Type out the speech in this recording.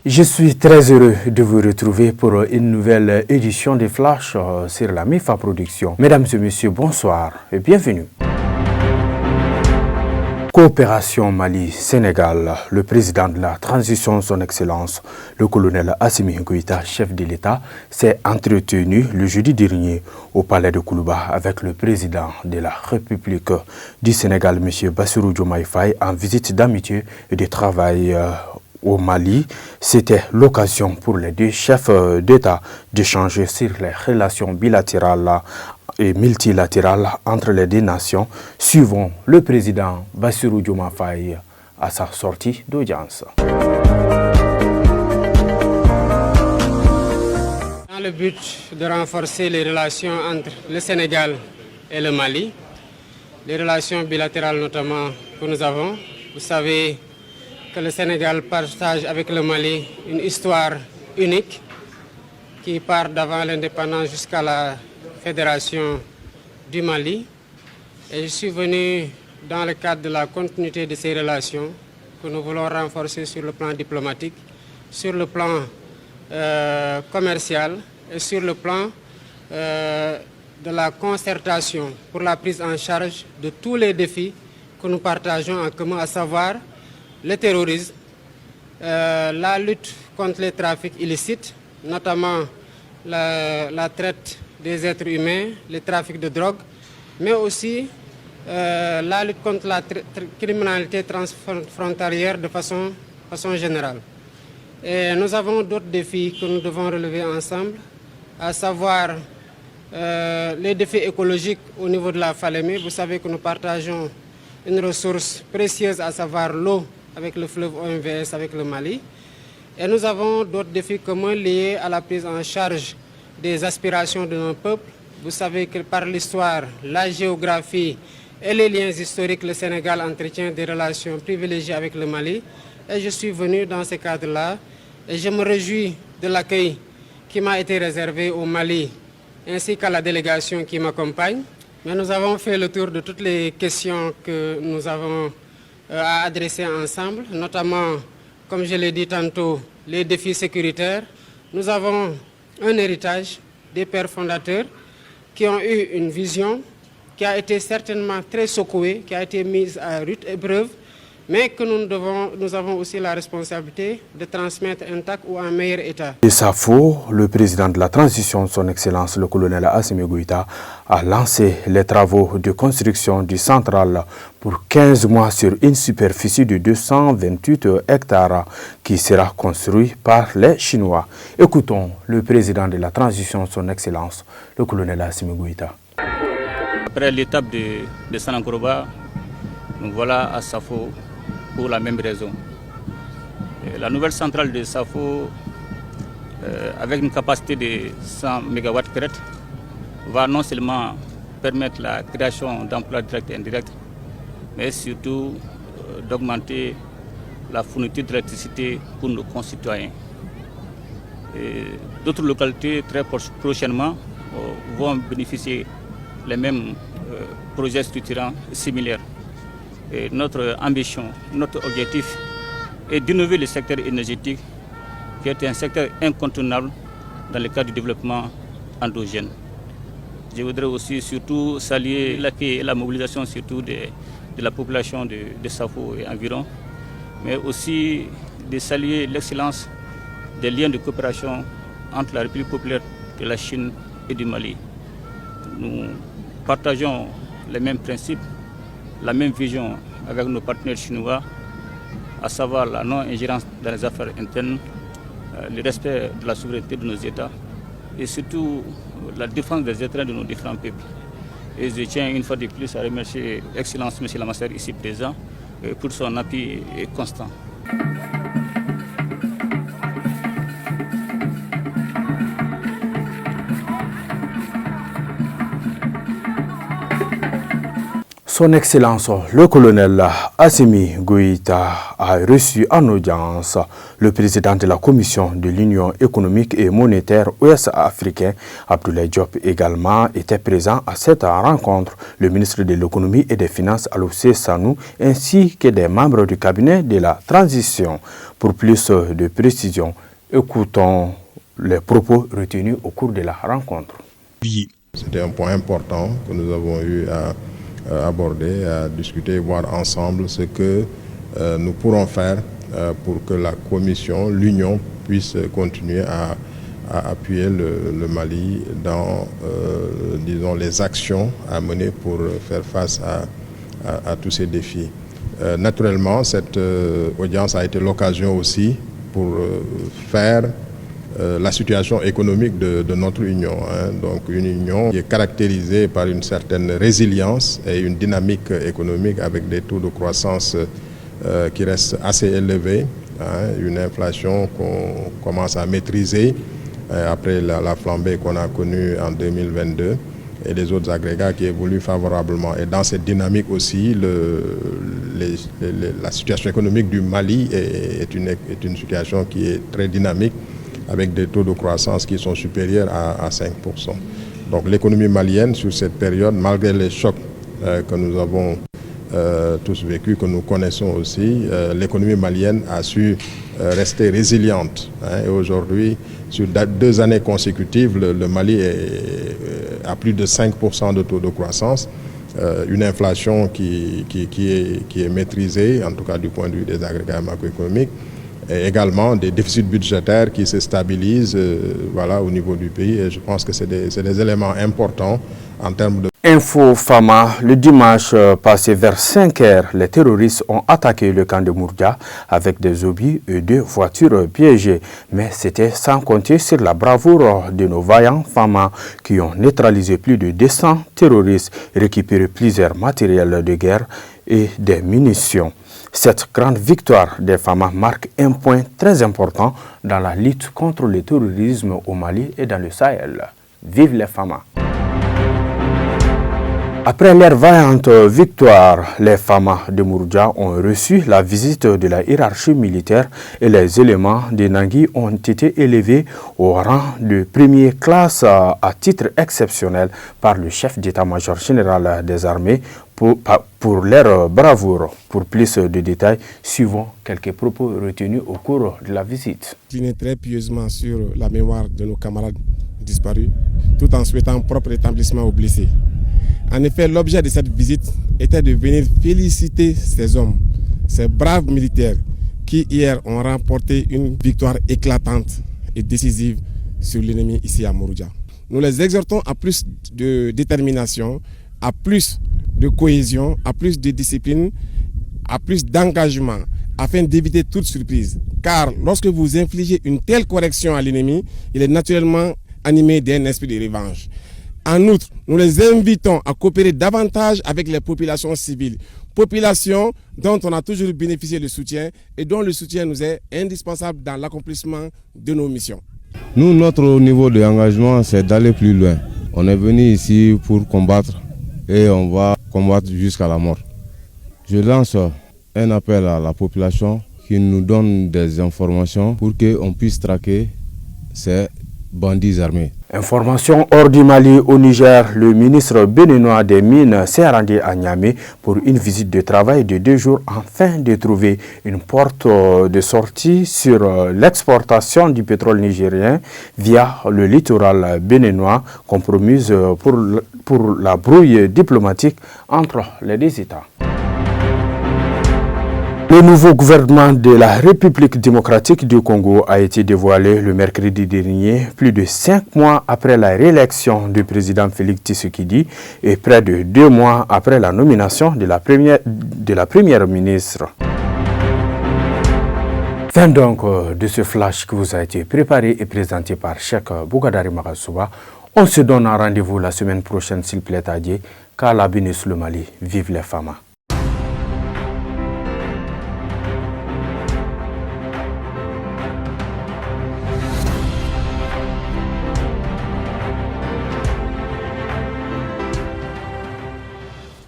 Je suis très heureux de vous retrouver pour une nouvelle édition de Flash sur la MIFA Production. Mesdames et messieurs, bonsoir et bienvenue. Coopération Mali-Sénégal, le président de la transition, son excellence, le colonel Assimi Goïta, chef de l'État, s'est entretenu le jeudi dernier au palais de Koulouba avec le président de la République du Sénégal, M. Bassirou Diomaye Faye, en visite d'amitié et de travail au Mali. C'était l'occasion pour les deux chefs d'État d'échanger sur les relations bilatérales et multilatérales entre les deux nations. Suivons le président Bassirou Diomaye Faye à sa sortie d'audience. Dans le but de renforcer les relations entre le Sénégal et le Mali, les relations bilatérales notamment que nous avons, vous savez que le Sénégal partage avec le Mali une histoire unique qui part d'avant l'indépendance jusqu'à la fédération du Mali. Et je suis venu dans le cadre de la continuité de ces relations que nous voulons renforcer sur le plan diplomatique, sur le plan commercial et sur le plan de la concertation pour la prise en charge de tous les défis que nous partageons en commun, à savoir le terrorisme, la lutte contre les trafics illicites, notamment la traite des êtres humains, les trafics de drogue, mais aussi la lutte contre la criminalité transfrontalière de façon générale. Et nous avons d'autres défis que nous devons relever ensemble, à savoir les défis écologiques au niveau de la Falémé. Vous savez que nous partageons une ressource précieuse, à savoir l'eau, avec le fleuve OMVS, avec le Mali. Et nous avons d'autres défis communs liés à la prise en charge des aspirations de nos peuples. Vous savez que par l'histoire, la géographie et les liens historiques, le Sénégal entretient des relations privilégiées avec le Mali. Et je suis venu dans ce cadre-là et je me réjouis de l'accueil qui m'a été réservé au Mali ainsi qu'à la délégation qui m'accompagne. Mais nous avons fait le tour de toutes les questions que nous avons à adresser ensemble, notamment, comme je l'ai dit tantôt, les défis sécuritaires. Nous avons un héritage des pères fondateurs qui ont eu une vision qui a été certainement très secouée, qui a été mise à rude épreuve, mais que nous avons aussi la responsabilité de transmettre intact ou en meilleur état. De Safo, le président de la transition, son excellence, le colonel Assimi Goïta, a lancé les travaux de construction du central pour 15 mois sur une superficie de 228 hectares qui sera construit par les Chinois. Écoutons le président de la transition, son excellence, le colonel Assimi Goïta. Après l'étape de Sanangoroba, nous voilà à Safo pour la même raison. Et la nouvelle centrale de Safo, avec une capacité de 100 MW crête, va non seulement permettre la création d'emplois directs et indirects, mais surtout d'augmenter la fourniture d'électricité pour nos concitoyens. D'autres localités très prochainement vont bénéficier les mêmes projets structurants similaires. Et notre ambition, notre objectif est d'innover le secteur énergétique qui est un secteur incontournable dans le cadre du développement endogène. Je voudrais aussi surtout saluer l'accueil et la mobilisation surtout de la population de Safo et environ, mais aussi de saluer l'excellence des liens de coopération entre la République populaire de la Chine et du Mali. Nous partageons les mêmes principes, la même vision avec nos partenaires chinois, à savoir la non-ingérence dans les affaires internes, le respect de la souveraineté de nos États et surtout la défense des intérêts de nos différents peuples. Et je tiens une fois de plus à remercier Excellence M. Lamassaire ici présent pour son appui constant. Son Excellence, le colonel Assimi Goïta a reçu en audience le président de la Commission de l'Union économique et monétaire ouest-africain, Abdoulaye Diop. Également était présent à cette rencontre le ministre de l'économie et des finances, Alousé Sanou, ainsi que des membres du cabinet de la transition. Pour plus de précision, écoutons les propos retenus au cours de la rencontre. C'était un point important que nous avons eu à aborder, à discuter, voir ensemble ce que nous pourrons faire pour que la Commission, l'Union, puisse continuer à appuyer le Mali dans, disons, les actions à mener pour faire face à tous ces défis. Naturellement, cette audience a été l'occasion aussi pour faire la situation économique de notre union. Donc une union qui est caractérisée par une certaine résilience et une dynamique économique avec des taux de croissance qui restent assez élevés, une inflation qu'on commence à maîtriser après la flambée qu'on a connue en 2022 et les autres agrégats qui évoluent favorablement. Et dans cette dynamique aussi, la situation économique du Mali est une situation qui est très dynamique, avec des taux de croissance qui sont supérieurs à 5%. Donc l'économie malienne, sur cette période, malgré les chocs que nous avons tous vécus, que nous connaissons aussi, l'économie malienne a su rester résiliente. Et aujourd'hui, sur 2 années consécutives, le Mali est à plus de 5% de taux de croissance, une inflation qui est maîtrisée, en tout cas du point de vue des agrégats macroéconomiques, et également des déficits budgétaires qui se stabilisent voilà, au niveau du pays. Et je pense que c'est des éléments importants en termes de... Info Fama, le dimanche passé vers 5 heures, les terroristes ont attaqué le camp de Mourdia avec des obus et 2 voitures piégées. Mais c'était sans compter sur la bravoure de nos vaillants Fama qui ont neutralisé plus de 200 terroristes, récupéré plusieurs matériels de guerre et des munitions. Cette grande victoire des Fama marque un point très important dans la lutte contre le terrorisme au Mali et dans le Sahel. Vive les Fama! Après leur vaillante victoire, les Fama de Mourdia ont reçu la visite de la hiérarchie militaire et les éléments de Nangui ont été élevés au rang de première classe à titre exceptionnel par le chef d'état-major général des armées pour leur bravoure. Pour plus de détails, suivons quelques propos retenus au cours de la visite. Incliner très pieusement sur la mémoire de nos camarades disparus, tout en souhaitant propre rétablissement aux blessés. En effet, l'objet de cette visite était de venir féliciter ces hommes, ces braves militaires qui hier ont remporté une victoire éclatante et décisive sur l'ennemi ici à Mourdia. Nous les exhortons à plus de détermination, à plus de cohésion, à plus de discipline, à plus d'engagement, afin d'éviter toute surprise. Car lorsque vous infligez une telle correction à l'ennemi, il est naturellement animé d'un esprit de revanche. En outre, nous les invitons à coopérer davantage avec les populations civiles, populations dont on a toujours bénéficié de soutien et dont le soutien nous est indispensable dans l'accomplissement de nos missions. Nous, notre niveau d'engagement, c'est d'aller plus loin. On est venu ici pour combattre et on va combattre jusqu'à la mort. Je lance un appel à la population qui nous donne des informations pour qu'on puisse traquer ces bandits armés. Information hors du Mali au Niger, le ministre béninois des Mines s'est rendu à Niamey pour une visite de travail de 2 jours afin de trouver une porte de sortie sur l'exportation du pétrole nigérien via le littoral béninois, compromise pour la brouille diplomatique entre les 2 États. Le nouveau gouvernement de la République démocratique du Congo a été dévoilé le mercredi dernier, plus de 5 mois après la réélection du président Félix Tshisekedi et près de 2 mois après la nomination de la première ministre. Fin donc de ce flash qui vous a été préparé et présenté par Cheikh Bougadari Makasouba. On se donne un rendez-vous la semaine prochaine s'il plaît à Dieu. Qu'Allah bénisse le Mali. Vive les Fama.